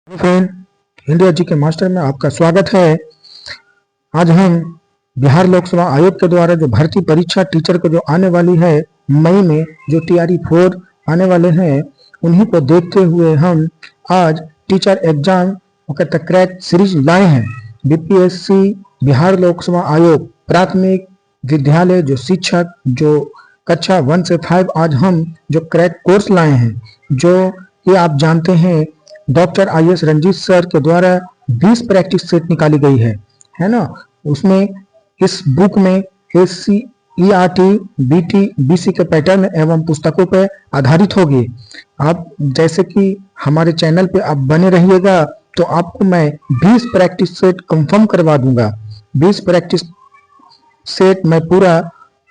Hello friend, India जी के master में आपका स्वागत है। आज हम बिहार लोक सेवा आयोग के द्वारा जो भर्ती परीक्षा टीचर को जो आने वाली है मई में, जो टीआरई 4 आने वाले हैं, उन्हीं को देखते हुए हम आज टीचर एग्जाम कहते क्रैक सीरीज लाए हैं। बीपीएससी बिहार लोक सेवा आयोग प्राथमिक विद्यालय जो शिक्षक जो कक्षा 1 से 5 आज हम जो क्रैक कोर्स लाए हैं, जो ये आप जानते हैं डॉक्टर आईएएस रंजीत सर के द्वारा 20 प्रैक्टिस सेट निकाली गई है ना। उसमें इस बुक में एससी ईआरटी बीटी बीसी के पैटर्न एवं पुस्तकों पर आधारित होगी। आप जैसे कि हमारे चैनल पे आप बने रहिएगा तो आपको मैं 20 प्रैक्टिस सेट कंफर्म करवा दूंगा। 20 प्रैक्टिस सेट मैं पूरा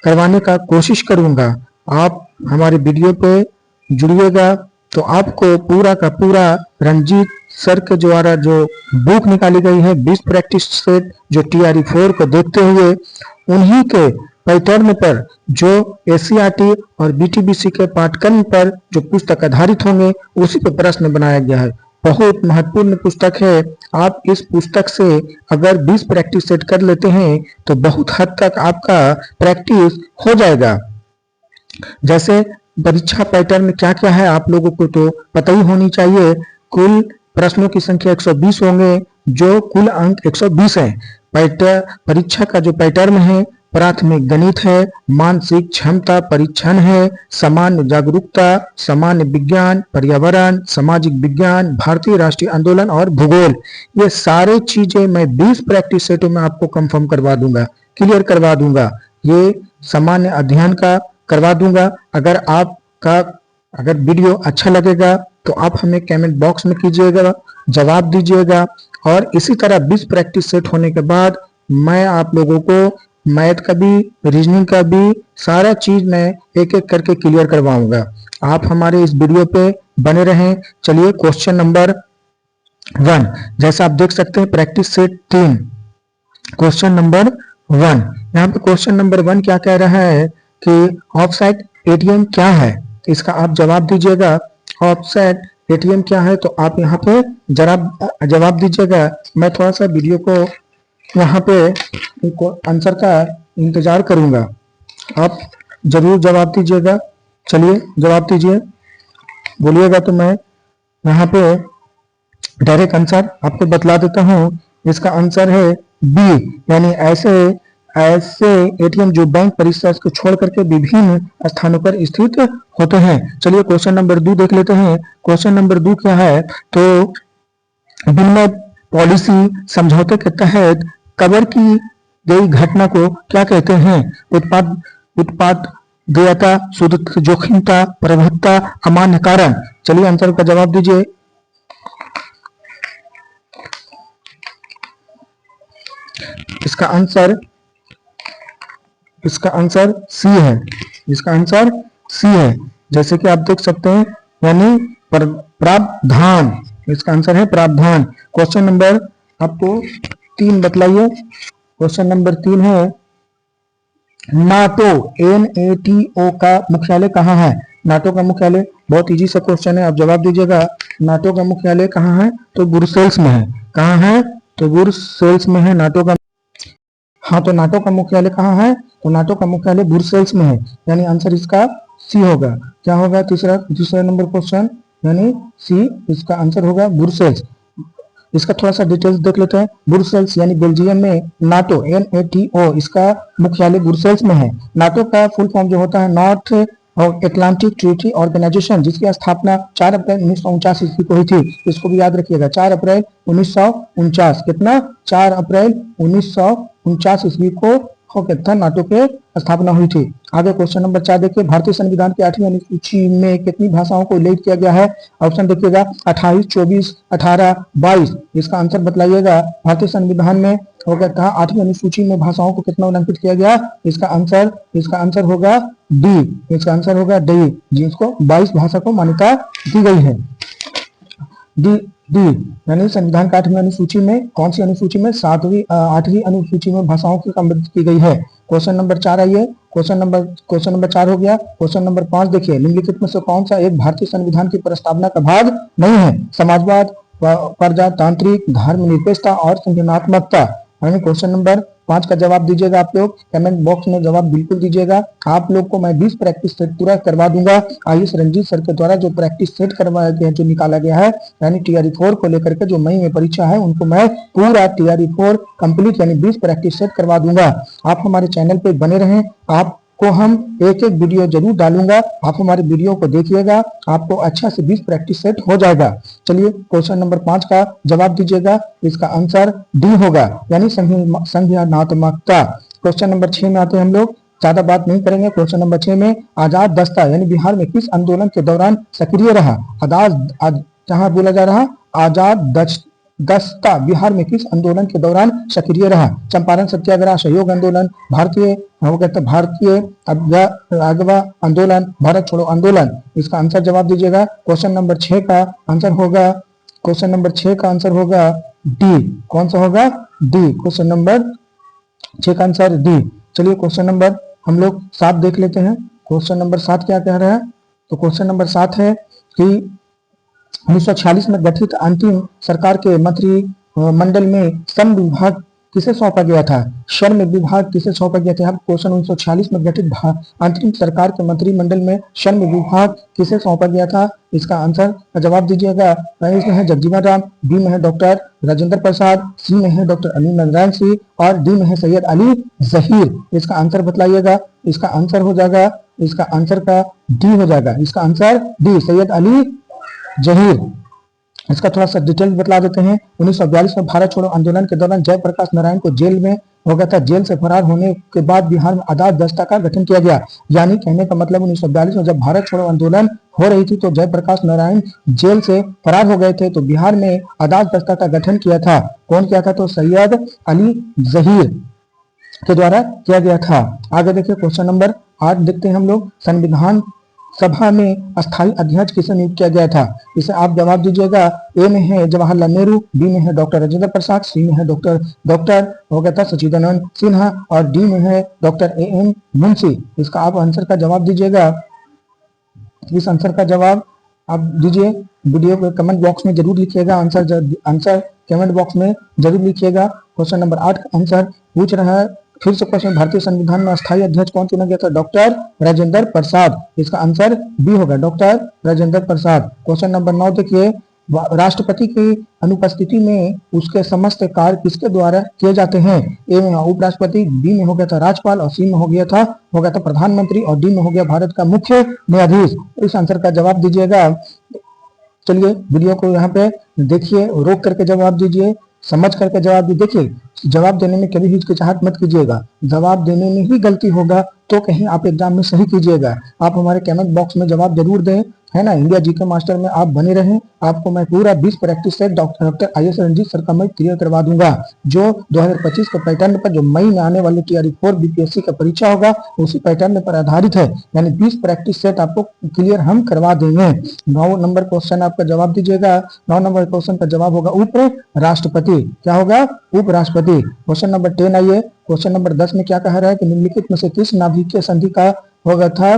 करवाने का कोशिश करूंगा। आप हमारे वीडियो पे जुड़िएगा तो आपको पूरा का पूरा रंजीत सर के द्वारा जो बुक निकाली गई है 20 प्रैक्टिस सेट जो टीआरई 4 को देखते हुए उन्हीं के पैटर्न पर जो एससीईआरटी और बीटीबीसी के पाठ्यक्रम पर जो पुस्तक आधारित होंगे उसी पर प्रश्न बनाया गया है। बहुत महत्वपूर्ण पुस्तक है। आप इस पुस्तक से अगर 20 प्रैक्टिस सेट कर लेते हैं तो बहुत हद तक आपका प्रैक्टिस हो जाएगा। जैसे परीक्षा पैटर्न क्या क्या है आप लोगों को तो पता ही होनी चाहिए। कुल प्रश्नों की संख्या 120 होंगे, जो कुल अंक 120 है। परीक्षा का जो पैटर्न है प्राथमिक गणित है, मानसिक क्षमता परीक्षण है, सामान्य जागरूकता, सामान्य विज्ञान, पर्यावरण, सामाजिक विज्ञान, भारतीय राष्ट्रीय आंदोलन और भूगोल। ये सारे चीजें मैं 20 प्रैक्टिस सेटों में आपको कंफर्म करवा दूंगा, क्लियर करवा दूंगा। ये सामान्य अध्ययन का करवा दूंगा। अगर वीडियो अच्छा लगेगा तो आप हमें कमेंट बॉक्स में कीजिएगा, जवाब दीजिएगा। और इसी तरह 20 प्रैक्टिस सेट होने के बाद मैं आप लोगों को मैथ का भी, रीजनिंग का भी सारा चीज मैं एक एक करके क्लियर करवाऊंगा। आप हमारे इस वीडियो पे बने रहें। चलिए क्वेश्चन नंबर 1, जैसा आप देख सकते हैं प्रैक्टिस सेट 3 क्वेश्चन नंबर 1। यहाँ पे क्वेश्चन नंबर 1 क्या कह रहा है कि ऑफसेट एटीएम क्या है, इसका आप जवाब दीजिएगा। ऑफसेट एटीएम क्या है तो आप यहाँ पे जरा जवाब दीजिएगा। मैं थोड़ा सा वीडियो को यहाँ पे आंसर का इंतजार करूंगा, आप जरूर जवाब दीजिएगा। चलिए जवाब दीजिए, बोलिएगा तो मैं यहाँ पे डायरेक्ट आंसर आपको बतला देता हूँ। इसका आंसर है बी, यानी ऐसे एटीएम जो बैंक परिसर को छोड़ करके विभिन्न स्थानों पर स्थित होते हैं। चलिए क्वेश्चन नंबर 2 देख लेते हैं। क्वेश्चन नंबर 2 क्या है तो विनिमय पॉलिसी समझौते के तहत कवर की गई घटना को क्या कहते हैं? उत्पाद देयता, शुद्ध जोखिमता, प्रबुद्धता, अमान्य कारण। चलिए आंसर का जवाब दीजिए। इसका आंसर सी है। इसका आंसर सी है, जैसे कि आप देख सकते हैं, यानी प्रावधान। इसका आंसर है प्रावधान। क्वेश्चन नंबर आपको 3 बतलाइए। क्वेश्चन नंबर 3 है नाटो NATO का मुख्यालय कहाँ है? नाटो का मुख्यालय बहुत इजी सा क्वेश्चन है, आप जवाब दीजिएगा। नाटो का मुख्यालय कहाँ है तो ब्रुसेल्स में है। कहाँ है तो ब्रुसेल्स में है नाटो का। हाँ, तो नाटो का मुख्यालय कहाँ है तो नाटो का मुख्यालय ब्रुसेल्स में है, यानी आंसर इसका सी होगा। क्या होगा दूसरा नंबर क्वेश्चन, यानी सी इसका आंसर होगा ब्रुसेल्स। इसका थोड़ा सा डिटेल्स देख लेते हैं। ब्रुसेल्स यानी बेल्जियम में नाटो NATO इसका मुख्यालय ब्रुसेल्स में है। नाटो का फुल फॉर्म जो होता है नॉर्थ एटलांटिक ट्रीटी ऑर्गेनाइजेशन, जिसकी स्थापना 4 अप्रैल 1949 ईस्वी को हुई थी। इसको भी याद रखिएगा, 4 अप्रैल 1949। कितना? 4 अप्रैल 1949 ईस्वी को था नाटो के स्थापना हुई थी। आगे क्वेश्चन नंबर 4 देखिए। भारतीय संविधान की 8वीं अनुसूची में कितनी भाषाओं को उल्लेख किया गया है? ऑप्शन देखिएगा 28, 24, 18, 22। इसका आंसर बतलाइएगा। भारतीय संविधान में हो गया था 8वीं अनुसूची में भाषाओं को कितना उल्लेखित किया गया? इसका आंसर होगा डी। इसका आंसर होगा डी, जिसको 22 भाषा को मान्यता दी गई है। डी यानी संविधान की 8वीं अनुसूची में, कौन सी अनुसूची में? 8वीं अनुसूची में भाषाओं की सम्मिलित की गई है। क्वेश्चन नंबर 4 आइए। क्वेश्चन नंबर 4 हो गया। क्वेश्चन नंबर 5 देखिए। निम्नलिखित में से कौन सा एक भारतीय संविधान की प्रस्तावना का भाग नहीं है? समाजवाद, प्रजातांत्रिक, धर्मनिरपेक्षता और संगठनात्मकता। यानी क्वेश्चन नंबर 5 का जवाब दीजिएगा आप लोग कमेंट बॉक्स में, जवाब बिल्कुल दीजिएगा। आप लोग को मैं 20 प्रैक्टिस सेट पूरा करवा दूंगा। आयुष रंजीत सर के द्वारा जो प्रैक्टिस सेट करवाया गया, जो निकाला गया है, यानी टीआरई 4 को लेकर के जो मई में परीक्षा है, उनको मैं पूरा टीआरई 4 कंप्लीट यानी 20 प्रैक्टिस सेट करवा दूंगा। आप हमारे चैनल पे बने रहें, आपको हम एक एक वीडियो जरूर डालूंगा, आप हमारे वीडियो को देखिएगा, आपको अच्छा से 20 प्रैक्टिस सेट हो जाएगा। चलिए क्वेश्चन नंबर 5 का जवाब दीजिएगा। इसका आंसर डी होगा, यानी संज्ञानात्मकता। क्वेश्चन नंबर 6 में आते हैं हम लोग, ज्यादा बात नहीं करेंगे। क्वेश्चन नंबर 6 में आजाद दस्ता यानी बिहार में किस आंदोलन के दौरान सक्रिय रहा? जहां बोला जा रहा आजाद दस्ता बिहार में किस आंदोलन के दौरान सक्रिय रहा? चंपारण सत्याग्रह, सहयोग आंदोलन, भारतीय अगवा आंदोलन, भारत छोड़ो आंदोलन। इसका आंसर जवाब दीजिएगा। क्वेश्चन नंबर 6 का आंसर होगा, क्वेश्चन नंबर 6 का आंसर होगा डी। कौन सा होगा? डी। क्वेश्चन नंबर 6 का आंसर डी। चलिए क्वेश्चन नंबर हम लोग 7 देख लेते हैं। क्वेश्चन नंबर 7 क्या कह रहा है? तो क्वेश्चन नंबर 7 है कि 1946 में गठित अंतिम सरकार के मंत्रिमंडल में श्रम विभाग किसे सौंपा गया था? श्रम विभाग किसे सौंपा गया था? क्वेश्चन 1946 में गठित अंतरिम सरकार के मंत्रिमंडल में श्रम विभाग किसे सौंपा गया था? इसका आंसर का जवाब दीजिएगा। इसमें है जगजीवन राम, बी में है डॉक्टर राजेंद्र प्रसाद, सी में है डॉक्टर अली नारायण सिंह और डी में है सैयद अली जहीर। इसका आंसर बतलाइएगा। इसका आंसर हो जाएगा, इसका आंसर का डी हो जाएगा। इसका आंसर डी, सैयद अली जहीर। इसका थोड़ा सा डिटेल बतला देते हैं। 1942 में भारत छोड़ो आंदोलन के दौरान जयप्रकाश नारायण को जेल में हो गया था। जेल से फरार होने के बाद बिहार में आजाद दस्ता का गठन किया गया। यानी कहने का मतलब 1942 में जब भारत छोड़ो आंदोलन हो रही थी तो जयप्रकाश नारायण जेल से फरार हो गए थे, तो बिहार में आजाद दस्ता का गठन किया था। कौन किया था? तो सैयद अली जहीर के द्वारा किया गया था। आगे देखिए क्वेश्चन नंबर 8 देखते हैं हम लोग। संविधान सभा में अस्थायी अध्यक्ष किसे नियुक्त किया गया था? इसे आप जवाब दीजिएगा। ए में है जवाहरलाल नेहरू, बी में है डॉक्टर राजेंद्र प्रसाद, सी में है डॉक्टर हो गया था सचिदानंद सिन्हा और डी में है डॉक्टर A.M. मुंशी। इसका आप आंसर का जवाब दीजिएगा। इस आंसर का जवाब आप दीजिए। वीडियो के कमेंट बॉक्स में जरूर लिखिएगा। आंसर कमेंट बॉक्स में जरूर लिखिएगा। क्वेश्चन नंबर 8 का आंसर पूछ रहा है, फिर से क्वेश्चन, भारतीय संविधान में अस्थायी अध्यक्ष कौन चुना गया था? डॉक्टर राजेंद्र प्रसाद। इसका आंसर बी होगा, doctor Rajendra Prasad. Question number 9 देखिए, राष्ट्रपति की अनुपस्थिति में उसके समस्त कार्य किसके द्वारा किए जाते हैं? ए में उपराष्ट्रपति, बी में हो गया था राज्यपाल और सी में हो गया था प्रधानमंत्री और डी में हो गया भारत का मुख्य न्यायाधीश। इस आंसर का जवाब दीजिएगा। चलिए वीडियो को यहाँ पे देखिए, रोक करके जवाब दीजिए, समझ करके जवाब दीजिए। देखिए जवाब देने में कभी हिचकिचाहट मत कीजिएगा। जवाब देने में ही गलती होगा तो कहीं आप एग्जाम में सही कीजिएगा। आप हमारे कमेंट बॉक्स में जवाब जरूर दें, है ना। इंडिया जीके मास्टर में आप बने रहें, आपको मैं पूरा 20 practice set doctor Ayush Ranjit sir का मैं क्लियर करवा दूंगा। जो 2025 के पैटर्न पर जो मई में आने वाले टीआरई 4 बीपीएससी का परीक्षा होगा उसी पैटर्न पर आधारित है, यानी 20 प्रैक्टिस सेट आपको क्लियर हम करवा देंगे। 9 नंबर क्वेश्चन आपका जवाब दीजिएगा। 9 नंबर क्वेश्चन का जवाब होगा उप राष्ट्रपति। क्या होगा? उपराष्ट्रपति। क्वेश्चन नंबर 10 आइए। क्वेश्चन नंबर 10 में क्या कह रहा है कि निम्नलिखित में से किस नाभिकीय संधि का होगा था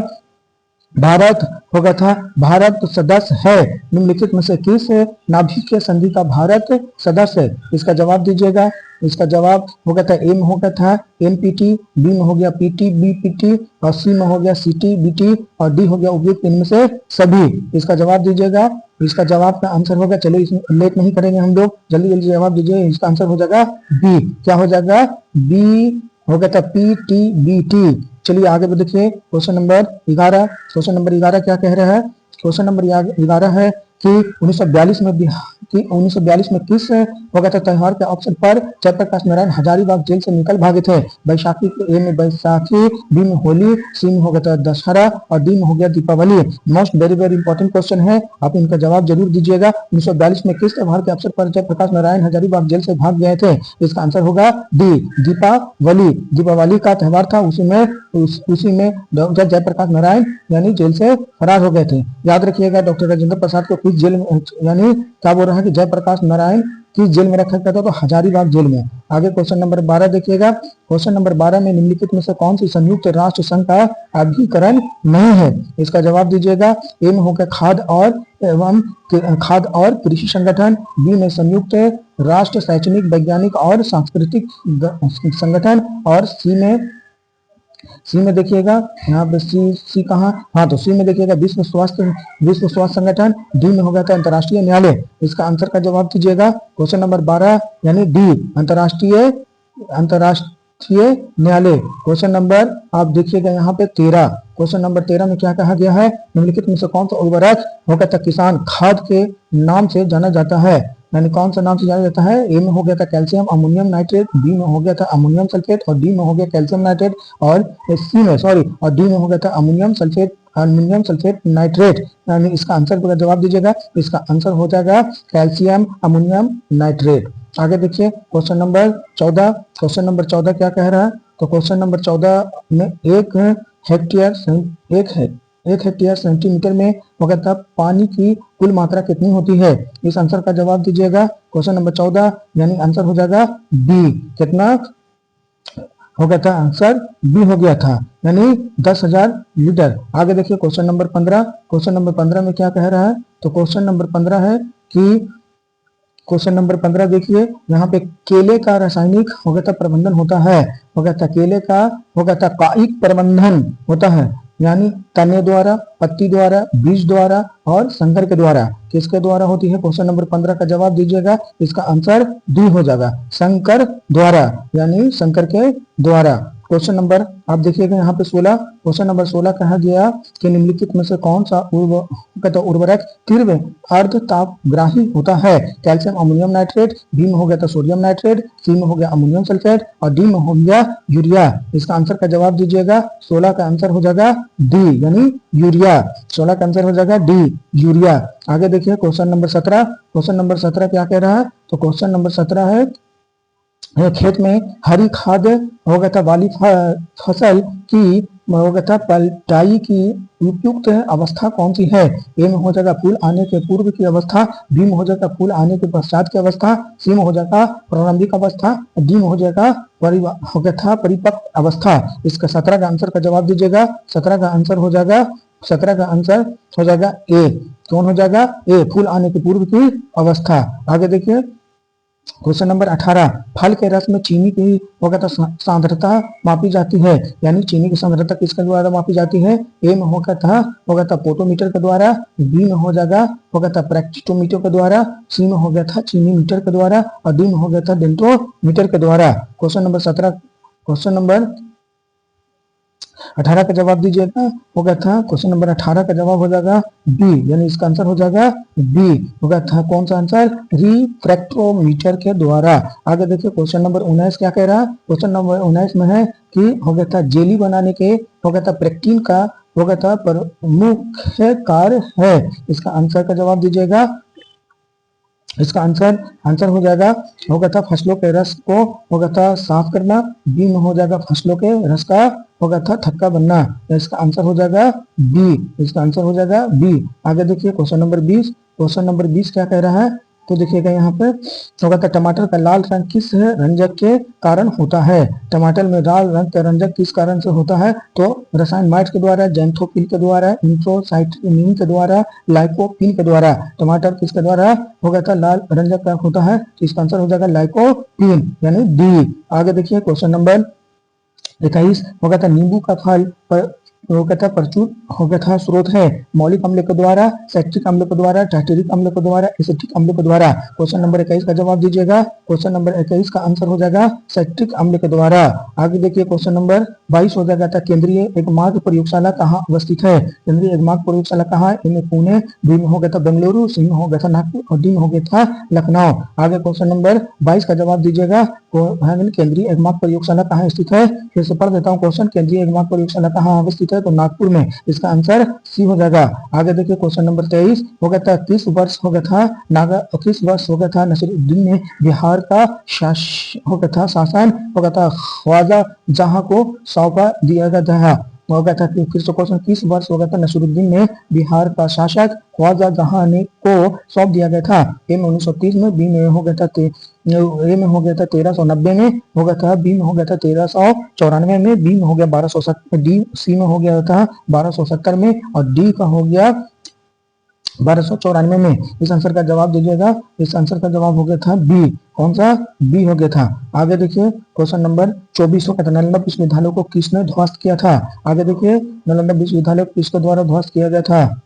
भारत सदस्य है? निम्नलिखित में से किस नाभिकीय संधि का भारत सदस्य है? इसका जवाब दीजिएगा। इसका जवाब हो गया था ए में हो गया था एनपीटी, बी में हो गया पीटी बीपीटी और सी में हो गया सीटी बीटी और डी हो गया उपयुक्त इनमें से सभी। इसका जवाब दीजिएगा। इसका जवाब का आंसर होगा, चलो इसमें लेट नहीं करेंगे हम लोग, जल्दी जल्दी जवाब दीजिए। इसका आंसर हो जाएगा बी। क्या हो जाएगा? बी हो गया था पीटीबीटी। चलिए आगे देखिए क्वेश्चन नंबर 11। क्वेश्चन नंबर 11 क्या कह रहा है? क्वेश्चन नंबर 11 है कि 1942 में किस हो गया था त्योहार के अवसर पर जयप्रकाश नारायण हजारीबाग जेल से निकल भागे थे? बैसाखी, ए में बैसाखी, बी में होली, सी में हो गया था दशहरा और डी में हो गया Deepawali. Most very very important question है, आप इनका जवाब जरूर दीजिएगा। 1942 में किस त्योहार के अवसर पर जयप्रकाश नारायण हजारीबाग जेल से भाग गए थे? इसका आंसर होगा डी, दीपावली। दीपावली का त्योहार था, उसी में डॉक्टर जयप्रकाश नारायण यानी जेल से फरार हो गए थे। याद रखिएगा डॉक्टर राजेंद्र प्रसाद को किस जेल में, यानी क्या बोल रहा है कि जयप्रकाश नारायण किस जेल में रखा गया था? तो हजारीबाग जेल में। आगे क्वेश्चन नंबर 12 देखिएगा। क्वेश्चन नंबर 12 में निम्नलिखित में से कौन सी संयुक्त राष्ट्र संघ का अभिकरण नहीं है? इसका जवाब दीजिएगा। ए में हो गया खाद्य और कृषि संगठन, बी में संयुक्त राष्ट्र शैक्षणिक वैज्ञानिक और सांस्कृतिक संगठन, और सी में देखिएगा यहाँ पे सी कहाँ, हाँ तो सी में देखिएगा विश्व स्वास्थ्य संगठन। डी में हो गया था अंतर्राष्ट्रीय न्यायालय। इसका आंसर का जवाब दीजिएगा। क्वेश्चन नंबर 12 यानी डी, अंतर्राष्ट्रीय न्यायालय। क्वेश्चन नंबर आप देखिएगा यहाँ पे 13। क्वेश्चन नंबर 13 में क्या कहा गया है? निम्नलिखित में से कौन सा उर्वरक हो गया था किसान खाद के नाम से जाना जाता है? यानी कौन सा नाम से जाना जाता है? ए में हो गया था कैल्शियम अमोनियम नाइट्रेट, बी में हो गया था अमोनियम सल्फेट, और डी में हो गया कैल्शियम नाइट्रेट, और डी में हो गया था अमोनियम सल्फेट नाइट्रेट। यानी इसका आंसर पूरा जवाब दीजिएगा। इसका आंसर हो जाएगा कैल्शियम अमोनियम नाइट्रेट। आगे देखिए क्वेश्चन नंबर 14। क्वेश्चन नंबर 14 क्या कह रहा है? तो क्वेश्चन नंबर 14 में एक हेक्टेयर सेंटीमीटर में हो गया था पानी की कुल मात्रा कितनी होती है? इस आंसर का जवाब दीजिएगा। क्वेश्चन नंबर 14 यानी आंसर हो जाएगा बी। कितना हो गया था? आंसर बी हो गया था, यानी 10,000 लीटर। आगे देखिए क्वेश्चन नंबर 15। क्वेश्चन नंबर 15 में क्या कह रहा है? तो क्वेश्चन नंबर 15 है कि क्वेश्चन नंबर 15 देखिए यहाँ पे केले का रासायनिक हो गया था प्रबंधन होता है। हो गया था केले का हो गया था कायिक प्रबंधन होता है, यानी तने द्वारा, पत्ती द्वारा, बीज द्वारा और संकर के द्वारा। किसके द्वारा होती है? क्वेश्चन नंबर 15 का जवाब दीजिएगा। इसका आंसर डी हो जाएगा, संकर द्वारा, यानी संकर के द्वारा। क्वेश्चन नंबर आप देखिएगा यहाँ पे 16। क्वेश्चन नंबर 16 कहा गया कि निम्नलिखित में से कौन सा उर्वरक तीव्र अर्धतापग्राही होता है? कैल्शियम अमोनियम नाइट्रेट, बी में हो गया था सोडियम नाइट्रेट, सी में हो गया अमोनियम सल्फेट, और डी में हो गया यूरिया। इसका आंसर का जवाब दीजिएगा। 16 का आंसर हो जाएगा डी, यानी यूरिया। 16 का आंसर हो जाएगा डी, यूरिया। आगे देखिए क्वेश्चन नंबर 17। क्वेश्चन नंबर 17 क्या कह रहा है? तो क्वेश्चन नंबर 17 है खेत में हरी खाद हो गया था वाली फसल की हो गया था पलटाई की उपयुक्त अवस्था कौन सी है? ए में हो जाएगा फूल आने के पूर्व की अवस्था, बी में हो जाएगा फूल आने के पश्चात की अवस्था, सी में हो जाएगा प्रारंभिक अवस्था, डी में हो जाएगा हो गया था परिपक्व अवस्था। इसका 17 का आंसर का जवाब दीजिएगा। 17 का आंसर हो जाएगा ए। कौन हो जाएगा? ए, फूल आने के पूर्व की अवस्था। आगे देखिए क्वेश्चन नंबर 18। फल के रस में चीनी की हो गया था सांद्रता मापी जाती है, यानी चीनी की सांद्रता किसके द्वारा मापी जाती है? ए में हो गया था पोटोमीटर के द्वारा, बी में हो गया था प्रैक्टिटोमीटर के द्वारा, सी में हो गया था चीनी मीटर के द्वारा, और डी में हो गया था डेंटोमीटर के द्वारा। क्वेश्चन नंबर 18 का जवाब दीजिएगा। हो गया था क्वेश्चन नंबर 18 का जवाब हो जाएगा बी, यानी इसका आंसर हो जाएगा बी। हो गया था कौन सा आंसर? रिफ्रैक्टोमीटर के द्वारा। आगे देखिए क्वेश्चन नंबर 19 क्या कह रहा है? क्वेश्चन नंबर 19 में है कि हो गया था जेली बनाने के हो गया था पेक्टिन का हो गया था प्रमुख कार्य है। इसका आंसर का जवाब दीजिएगा। इसका आंसर हो जाएगा हो गया था फसलों के रस को हो गया था साफ करना, बी में हो जाएगा फसलों के रस का हो गया था थक्का बनना। इसका आंसर हो जाएगा बी। इसका आंसर हो जाएगा बी। आगे देखिए क्वेश्चन नंबर 20। क्वेश्चन नंबर 20 क्या कह रहा है? तो देखिएगा यहाँ पे हो गया था टमाटर का लाल रंग किस रंजक के कारण होता है? टमाटर में लाल रंग का रंजक किस कारण से होता है? तो रसायन माइट के द्वारा, जैंथोफिल के द्वारा, इंट्रोसाइटिनिन के द्वारा, लाइकोपिन के द्वारा। टमाटर किसके द्वारा हो गया था लाल रंजक का होता है? तो इसका आंसर हो जाएगा लाइकोपिन, यानी डी। आगे देखिए क्वेश्चन नंबर 21। हो गया था नींबू का फल हो गया था प्रचुर हो गया था स्रोत है मौलिक अम्ल के द्वारा, सैक्टिक अम्ल के द्वारा, टार्टरिक अम्ल के द्वारा, एसिटिक अम्ल के द्वारा। क्वेश्चन नंबर 21 का जवाब दीजिएगा। क्वेश्चन नंबर 21 का आंसर हो जाएगा सैक्टिक अम्ल के द्वारा। आगे देखिए क्वेश्चन नंबर 22 हो जाएगा था केंद्रीय एगमार्क प्रयोगशाला कहाँ अवस्थित है? केंद्रीय एगमार्क प्रयोगशाला कहाँ है? ए में पुणे, बी में हो गया था बेंगलुरु, सी में हो गया था नागपुर, और डी में हो गया था लखनऊ। आगे क्वेश्चन नंबर 22 का जवाब दीजिएगा। केंद्रीय एगमार्क प्रयोगशाला कहाँ स्थित है? फिर से पढ़ देता हूँ क्वेश्चन। केंद्रीय एगमार्क प्रयोगशाला कहाँ अवस्थित है? तो नागपुर में। इसका आंसर सी हो जाएगा। आगे देखिए क्वेश्चन नंबर 23 हो गया था किस वर्ष हो गया था नसीरुद्दीन ने बिहार का हो गया था शासन हो गया था ख्वाजा जहां को सौंपा दिया गया था? हो गया था। फिर से क्वेश्चन, किस वर्ष हो गया था नसीरुद्दीन ने बिहार का शासक ख्वाजा जहां ने को सौंप दिया गया था? ए में 1930 में, बी में हो गया था ए में हो गया था 1390 में, हो गया था बी में हो गया था 1394 में, बी में हो गया 1270, डी सी में हो गया था 1270 में, और डी का हो गया 1294 में। इस आंसर का जवाब दीजिएगा। इस आंसर का जवाब हो गया था बी। कौन सा? बी हो गया था। आगे देखिए क्वेश्चन नंबर 24 हो गया था, नालंदा विश्वविद्यालय को किसने ध्वस्त किया था? आगे देखिए नालंदा विश्वविद्यालय को किसके द्वारा ध्वस्त किया गया था?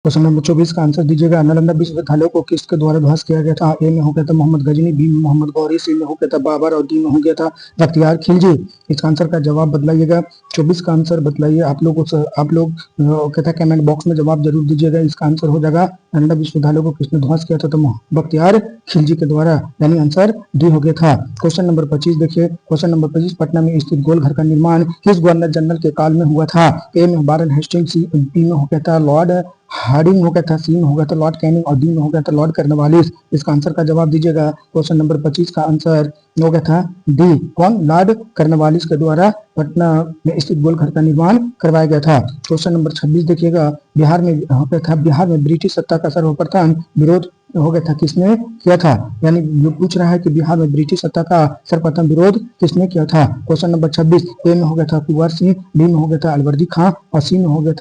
क्वेश्चन नंबर 24 का आंसर दीजिएगा। नालंदा विश्वविद्यालय को किसके द्वारा ध्वस्त किया गया था? ए में हो गया था मोहम्मद गजनी, बी में मोहम्मद गौरी, सी में हो गया था बाबर, और डी में हो गया था बख्तियार खिलजी। इसका आंसर का जवाब बतलाइएगा। 24 का आंसर बतलाइए। आप लोग कहता है कमेंट बॉक्स में जवाब जरूर दीजिएगा। इसका आंसर हो जाएगा नालंदा विश्वविद्यालय को किसने ध्वस्त किया था? तो बख्तियार खिलजी के द्वारा, यानी आंसर डी हो गया था। क्वेश्चन नंबर 25 देखिए। क्वेश्चन नंबर 25, पटना में स्थित गोलघर का निर्माण किस गवर्नर जनरल के काल में हुआ था? ए में वारेन हेस्टिंग्स, बी में हो गया था लॉर्ड हार्डिंग, हो गया था सी में हो गया था लॉर्ड कैनिंग, और डी में हो गया था लॉर्ड कर्नवालिस। इसका आंसर का जवाब दीजिएगा। क्वेश्चन नंबर 25 का आंसर हो गया था डी। कौन? लॉर्ड कर्नवालिस के द्वारा पटना में स्थित गोलघर का निर्माण करवाया गया था। क्वेश्चन नंबर 26 देखिएगा। बिहार में हो गया था, बिहार में ब्रिटिश सत्ता का सर्वप्रथम विरोध हो गया था किसने किया था? यानी जो पूछ रहा है कि बिहार में ब्रिटिश सत्ता का सर्वप्रथम विरोध किसने किया था? क्वेश्चन नंबर 26, ए में हो गया था कुंवर सिंह, बी में हो गया था अलवर्दी खां, और सी में हो गया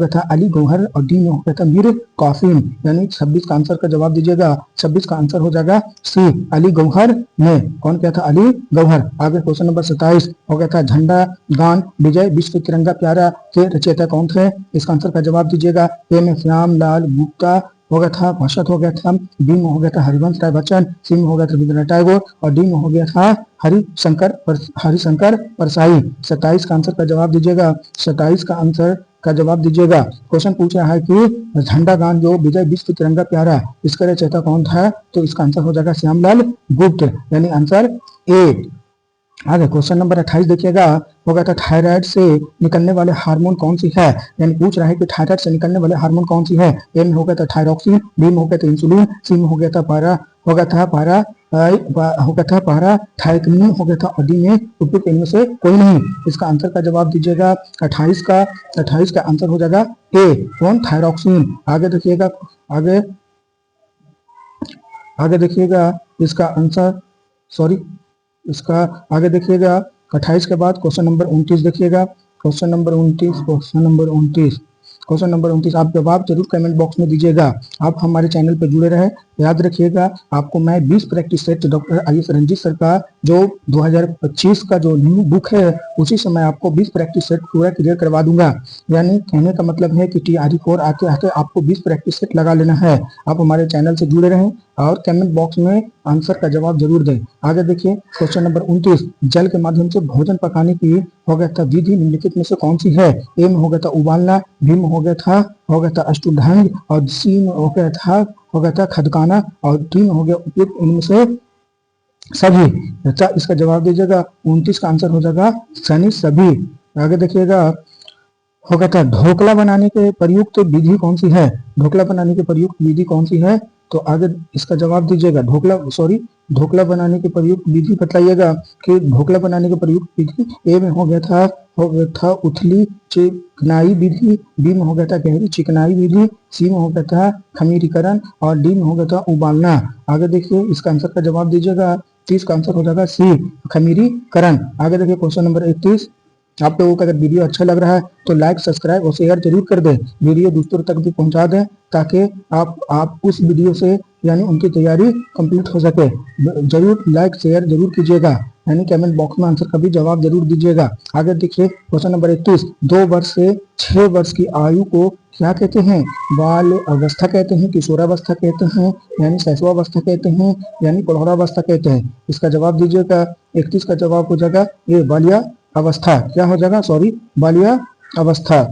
था अली गौहर, और डी में हो गया था मीर कासिम। यानी 26 का आंसर का जवाब दीजिएगा। 26 का आंसर हो जाएगा सी, अली गौहर ने। कौन क्या था? अली गौहर। आगे क्वेश्चन नंबर 27 हो गया था, झंडा गान विजय विश्व तिरंगा प्यारा के रचयिता कौन थे? इसका आंसर का जवाब दीजिएगा। ए में श्याम लाल गुप्ता हो गया था, भाषत हो गया था, बी में हो गया था हरिवंश राय बच्चन, सी में हो गया था रविंद्रनाथ टैगोर, और डी में हो गया था हरिशंकर परसाई। 27 का आंसर का जवाब दीजिएगा। 27 का आंसर का जवाब दीजिएगा। क्वेश्चन पूछ रहा है कि झंडा गान जो विजय विश्व तिरंगा प्यारा, इसका रचयिता कौन था? तो इसका आंसर हो जाएगा श्यामलाल गुप्त, यानी आंसर ए। आगे क्वेश्चन नंबर 28 देखिएगा। हो गया था, थायराइड से निकलने वाले हार्मोन कौन सी है? यानी पूछ रहा है कि थायराइड से निकलने वाले हार्मोन कौन सी है? ए में हो गया था थायरॉक्सिन, बी में हो गया था इंसुलिन, सी में हो गया था पारा थायकनिन हो गया था, और डी में उपयुक्त इनमें से कोई नहीं। इसका आंसर का जवाब दीजिएगा। 28 का आंसर हो जाएगा ए। कौन? थायरॉक्सिन। आगे देखिएगा इसका आंसर, सॉरी, इसका आगे देखिएगा 28 के बाद क्वेश्चन नंबर 29 देखिएगा। क्वेश्चन नंबर 29 आप जवाब जरूर कमेंट बॉक्स में दीजिएगा। आप हमारे चैनल पर जुड़े रहे। याद रखिएगा, आपको मैं 20 practice set doctor IAS Ranjit sir का जो 2025 का जो न्यू बुक है, उसी समय आपको 20 प्रैक्टिस सेट पूरा क्लियर करवा दूंगा। यानी कहने का मतलब है कि TRE4 आते आते आपको 20 प्रैक्टिस सेट लगा लेना है। आप हमारे चैनल से जुड़े रहें और कमेंट बॉक्स में आंसर का जवाब जरूर दें। आगे देखिए क्वेश्चन नंबर 29, जल के माध्यम से भोजन पकाने की हो गया था विधि निम्नलिखित में से कौन सी है? ए में हो गया था उबालना, बी में हो गया था अष्टुढंग, और सी में हो गया था खदकाना, और डी में हो गया उपयुक्त इनमें से सभी। अच्छा, इसका जवाब दीजिएगा। 29 का आंसर हो जाएगा सनी सभी। आगे देखिएगा, हो गया था ढोकला बनाने के प्रयुक्त विधि कौन सी है? ढोकला बनाने की प्रयुक्त विधि कौन सी है? तो आगे इसका जवाब दीजिएगा। ढोकला बनाने की प्रयुक्त विधि बताइएगा कि ढोकला बनाने की प्रयुक्त विधि ए में हो गया था उथली चिकनाई विधि, बी में हो गया था गहरी चिकनाई विधि, सी में हो गया था खमीरीकरण, और डी में हो गया था उबालना। आगे देखिए इसका आंसर का जवाब दीजिएगा। 30 का आंसर हो जाएगा सी, खमीरीकरण। आगे देखिए क्वेश्चन नंबर 31, आप लोगों का अगर वीडियो अच्छा लग रहा है तो लाइक, सब्सक्राइब और शेयर जरूर कर दें। वीडियो दूसरों तक भी पहुंचा दें ताकि आप उस वीडियो से यानी उनकी तैयारी कंप्लीट हो सके। जरूर लाइक शेयर जरूर कीजिएगा, यानी कमेंट बॉक्स में आंसर का भी जवाब जरूर दीजिएगा। आगे देखिए क्वेश्चन नंबर 31, 2 वर्ष से 6 वर्ष की आयु को क्या कहते हैं? बाल अवस्था कहते हैं, किशोरावस्था कहते हैं, यानी शैशवावस्था कहते हैं, यानी प्रौढ़ावस्था कहते हैं। इसका जवाब दीजिएगा। 31 का जवाब हो जाएगा ये बालिया अवस्था। क्या हो जाएगा? सॉरी, बालिया अवस्था।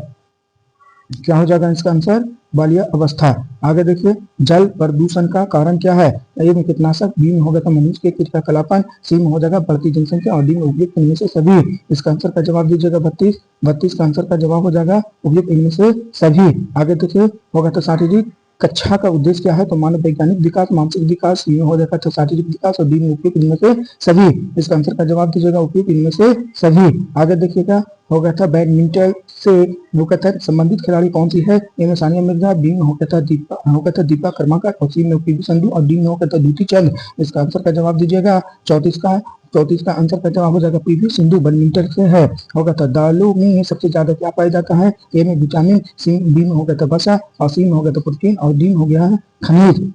क्या हो जाएगा इसका आंसर? बालिया अवस्था। आगे देखिए, जल प्रदूषण का कारण क्या है? ए में कीटनाशक, बी में हो गया था मनुष्य के क्रियाकलापन, सी में हो जाएगा बढ़ती जनसंख्या, और डी में उपयुक्त इनमें से सभी। इसका आंसर का जवाब दीजिएगा 32 का आंसर का जवाब हो जाएगा उपयुक्त इनमें से सभी। आगे देखिए, हो गया था शारीरिक कक्षा का उद्देश्य क्या है? तो मानव वैज्ञानिक विकास, मानसिक विकास, सी में हो जाएगा तो शारीरिक विकास, और डी में उपयुक्त इनमें से सभी। इसका आंसर का जवाब दीजिएगा उपयुक्त इनमें से सभी। आगे देखिएगा, हो गया था बैडमिंटन से वो कहता है संबंधित खिलाड़ी कौन सी है? ए में सानिया मिर्जा, बी में हो कहता है दीपा कर्माकर, और सी में पीवी संधू, और डी में हो कहता है द्युति चंद। इसका आंसर का जवाब दीजिएगा। 34 का आंसर का जवाब हो जाएगा पीवी सिंधु, बैडमिंटन से है। हो गया था दालों में सबसे ज्यादा क्या पाया जाता है? ए में विटामिन, सी बी में हो गया था वसा, और सी में हो गया था प्रोटीन, और डी में हो गया है खनिज।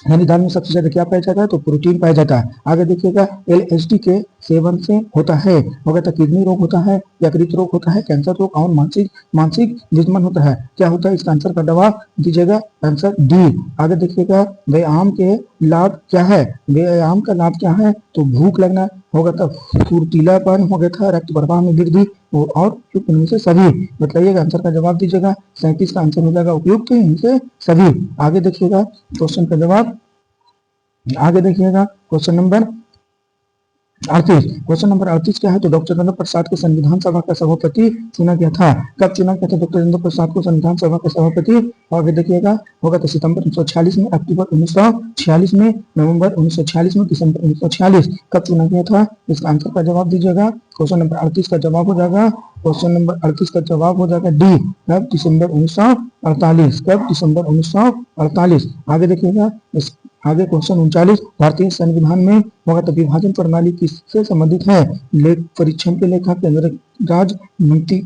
यानी दाल में सबसे ज्यादा क्या पाया जाता है? तो प्रोटीन पाया जाता है। आगे देखिएगा एलएसडी के सेवन से होता है, हो गया था किडनी रोग होता है, यकृत रोग होता है, कैंसर रोग, और मानसिक दुश्मन होता है। क्या होता है? इसका आंसर का जवाब दीजिएगा आंसर डी। आगे देखिएगा व्यायाम के लाभ क्या है? व्यायाम का लाभ क्या है? तो भूख लगना, हो गया था फुर्तीलापन, हो गया था रक्त प्रवाह में वृद्धि, और इनमें से सभी। बताइएगा, आंसर का जवाब दीजिएगा। 37 का आंसर हो जाएगा उपयुक्त इनसे सभी। आगे देखिएगा क्वेश्चन का जवाब, आगे देखिएगा क्वेश्चन नंबर 38। क्वेश्चन नंबर 38 क्या है? तो डॉक्टर राजेंद्र प्रसाद को संविधान सभा का सभापति चुना गया था। कब चुना गया था डॉक्टर राजेंद्र प्रसाद को संविधान सभा का सभापति? आगे देखिएगा, होगा तो सितंबर 1946 में, अक्टूबर 1946 में, नवंबर 1946 में, दिसंबर 1946। कब चुना गया था? इसका आंसर का जवाब दीजिएगा। क्वेश्चन नंबर 38 का जवाब हो जाएगा, क्वेश्चन नंबर 38 का जवाब हो जाएगा डी। कब? दिसंबर 1948। कब? दिसंबर 1948। आगे देखिएगा आगे क्वेश्चन 39। भारतीय संविधान में होगा तो विभाजन प्रणाली किससे संबंधित है? लेख परीक्षण के लेखा, केंद्र राज, नीति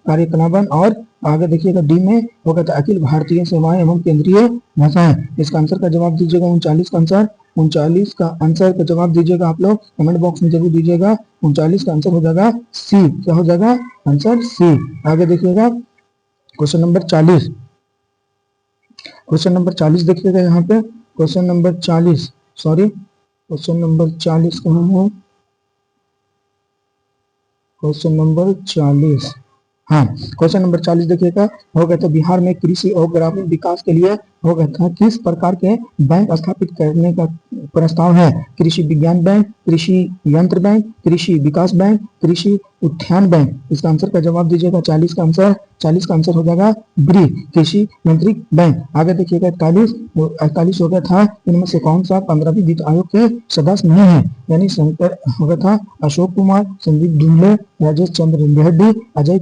कार्यकलापन, और आगे देखिएगा डी में होगा तो अखिल भारतीय सेवाएं एवं केंद्रीय भाषाएं। इसका आंसर का जवाब दीजिएगा। 39 का आंसर, 39 का आंसर का जवाब दीजिएगा आप लोग कमेंट बॉक्स में जरूर दीजिएगा। 39 का आंसर हो जाएगा सी। क्या हो जाएगा? Answer C. आगे देखिएगा क्वेश्चन नंबर 40। क्वेश्चन नंबर 40 देखिएगा यहाँ पे, question number 40, sorry question number 40 कहाँ है? क्वेश्चन नंबर 40, हाँ क्वेश्चन नंबर 40 देखिएगा। हो गया था बिहार में कृषि और ग्रामीण विकास के लिए हो गया था किस प्रकार के बैंक स्थापित करने का प्रस्ताव है? कृषि विज्ञान बैंक, कृषि यंत्र बैंक, कृषि विकास बैंक, कृषि उद्यान बैंक। इसका आंसर का जवाब दीजिएगा। 40 का आंसर हो जाएगा बी, कृषि यांत्रिक बैंक। आगे देखिएगा 48 हो गया था इनमें से कौन सा 15वीं वित्त आयोग के सदस्य नहीं है? यानी शंकर हो गया था अशोक कुमार, संदीप धुंधले, राजेश चंद्र रेड्डी, अजय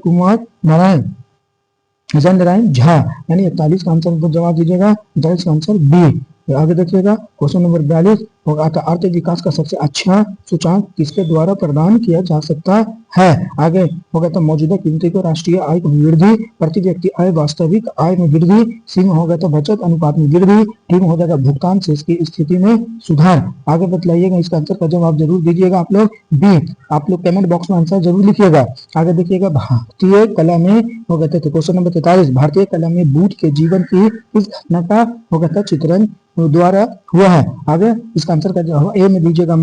नारायण झा। यानी 41 का आंसर जवाब दीजिएगा। 42 का आंसर बी। आगे देखिएगा क्वेश्चन नंबर 42 होगा तो आर्थिक विकास का सबसे अच्छा सूचकांक किसके द्वारा प्रदान किया जा सकता है? आगे होगा तो मौजूदा कीमती को, राष्ट्रीय आय में वृद्धि, प्रति व्यक्ति आय, वास्तविक आय में वृद्धि, सी में होगा तो बचत अनुपात में वृद्धि, डी में हो जाएगा भुगतान शेष की स्थिति में सुधार। आगे बतलाइएगा, इसका आंसर का जवाब जरूर दीजिएगा आप लोग बी। आप लोग कमेंट बॉक्स में आंसर जरूर लिखिएगा। आगे देखिएगा भारतीय कला में हो गया था क्वेश्चन नंबर 43। भारतीय कला में बुद्ध के जीवन की इस घटना का हो गया था चित्रण द्वारा हुआ है। आगे इसका आंसर का जवाब ए में दीजिएगा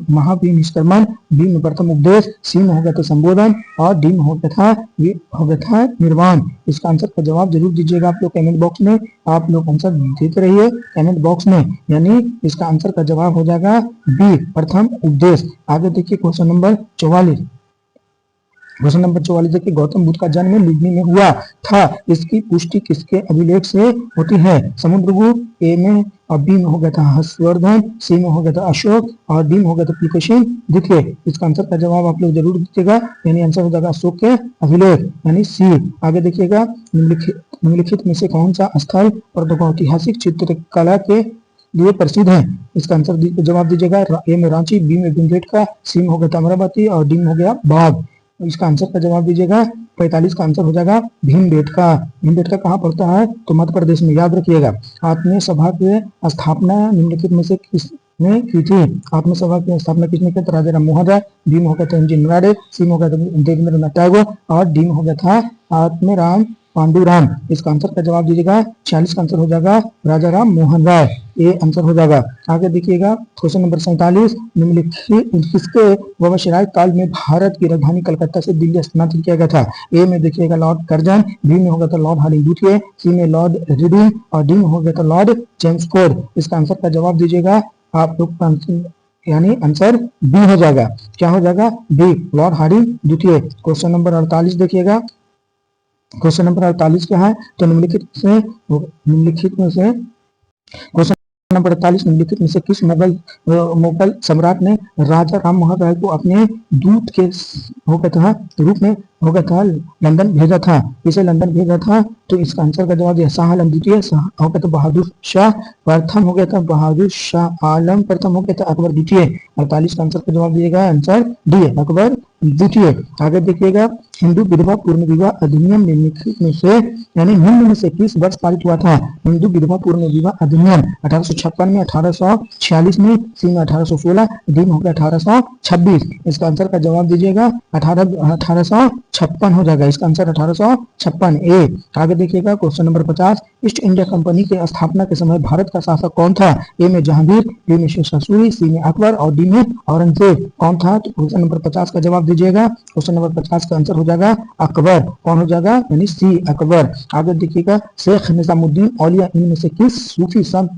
महापरिनिष्क्रमण, बी में प्रथम उपदेश, सी में हो गया था संबोधन, और डी में हो गया था निर्वाण। इसका आंसर का जवाब जरूर दीजिएगा आप लोग कमेंट बॉक्स में। आप लोग आंसर देते रहिए कमेंट बॉक्स में। यानी इसका आंसर का जवाब हो जाएगा बी, प्रथम उपदेश। आगे देखिए क्वेश्चन नंबर 44। क्वेश्चन नंबर 44 देखिए, गौतम बुद्ध का जन्म लुम्बिनी में हुआ था। इसकी पुष्टि किसके अभिलेख से होती है? समुद्रगुप्त, ए में, और बी में हो गया था हर्षवर्धन, सी में हो गया था अशोक, और डी में हो गया था पुलकेशिन द्वितीय। इसका आंसर का जवाब आप लोग जरूर दीजिएगा। यानी आंसर हो जाएगा अशोक के अभिलेख, यानी सी। आगे देखिएगा निम्नलिखित में से कौन सा स्थल ऐतिहासिक चित्रकला के लिए प्रसिद्ध है? इसका आंसर जवाब दीजिएगा। ए में रांची, बी में भीमबेटका, सी में हो गया था अमरावती, और डी में हो गया बाघ। इसका आंसर का जवाब दीजिएगा। 45 का आंसर हो जाएगा भीमबेटका। भीमबेटका कहाँ पड़ता है? तो मध्य प्रदेश में, याद रखिएगा। आत्मीय सभा की स्थापना निम्नलिखित में से किसने की थी? आत्मीय सभा की स्थापना किसने की? तो राजा राम मोहन राय, बी में हो गया था एम जी नराडे, सी में हो गया था देवेंद्रनाथ टैगोर, और डी में हो गया था आत्माराम पांडुराम। इसका आंसर का जवाब दीजिएगा। 46 का आंसर हो जाएगा राजा राम मोहन राय, ये आंसर हो जाएगा। आगे देखिएगा क्वेश्चन नंबर 47। निम्नलिखित किसके वंशराज काल में भारत की राजधानी कलकत्ता से दिल्ली स्थानांतरित किया गया था? ए में देखिएगा लॉर्ड कर्जन, बी में हो गया था लॉर्ड हार्डिंग द्वितीय, सी में लॉर्ड रिडिंग, और डी में हो गया था लॉर्ड चेम्सफोर्ड। इसका आंसर का जवाब दीजिएगा आप लोग, यानी आंसर बी हो जाएगा। क्या हो जाएगा? बी, लॉर्ड हार्डिंग द्वितीय। क्वेश्चन नंबर 48 देखिएगा। क्वेश्चन नंबर 48 क्या है? तो निम्नलिखित में से क्वेश्चन नंबर 48 निम्नलिखित में से किस मुगल सम्राट ने राजा राम मोहन राय को अपने दूत के हो गया था रूप में हो गया था लंदन भेजा था? इसे लंदन भेजा था, तो इसका आंसर का जवाब दिया शाह आलम द्वितीय, हो गया था बहादुर शाह प्रथम, हो गया था बहादुर शाह आलम प्रथम, हो गया था अकबर द्वितीय। 48 का आंसर का जवाब दिएगा आंसर डी अकबर द्वितीय। आगे देखिएगा, हिंदू विधवा पूर्ण विवाह अधिनियम निम्नलिखित में से यानी निम्न में से किस वर्ष पारित हुआ था? हिंदू विधवा पूर्ण विवाह अधिनियम 1856 में, 1846 में, सी में 1816, डी में हो गया 1826। इसका आंसर का जवाब दीजिएगा 1856 हो जाएगा, इसका आंसर 1856 ए। आगे देखिएगा question number 50, east India company के स्थापना के समय भारत का शासक कौन था? ए में जहांगीर, बी में शेर शाह सूरी, सी में अकबर और डी में औरंगजेब। कौन था? तो क्वेश्चन नंबर 50 का जवाब दीजिएगा, क्वेश्चन नंबर 50 का आंसर हो जाएगा अकबर। कौन हो जाएगा? यानी सी अकबर। आगे देखिएगा, शेख निजामुद्दीन औलिया इनमें से किस सूफी संत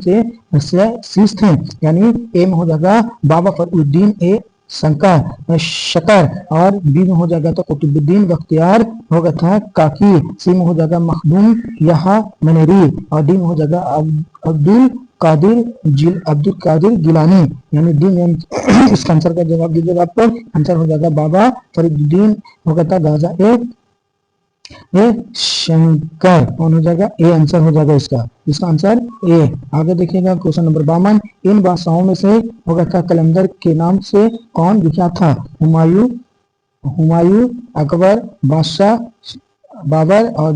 से शीश थे? यानी ए में हो जाएगा बाबा फरीदुद्दीन ए शकर, और बी में हो जाएगा तो कुतुबुद्दीन बख्तियार हो गया था काकी, सी में हो जाएगा मखदूम यहा मनेरी, और डी में हो जाएगा अब्दुल कादिर गिलानी, यानी डी में इसका आंसर का जवाब दीजिएगा, आपको आंसर हो जाएगा बाबा फरीदुद्दीन हो गया था गाजा ए शंकर। कौन हो जाएगा? ए आंसर हो जाएगा इसका आंसर ए। आगे देखिएगा क्वेश्चन नंबर 52, इन बादशाहों में से हो गया था कलंदर के नाम से कौन विख्यात था? हुमायूं, अकबर, बादशाह, बाबर और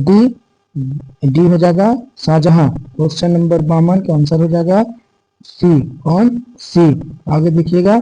डी हो जाएगा शाहजहां। क्वेश्चन नंबर 52 का आंसर हो जाएगा सी। कौन? सी। आगे देखिएगा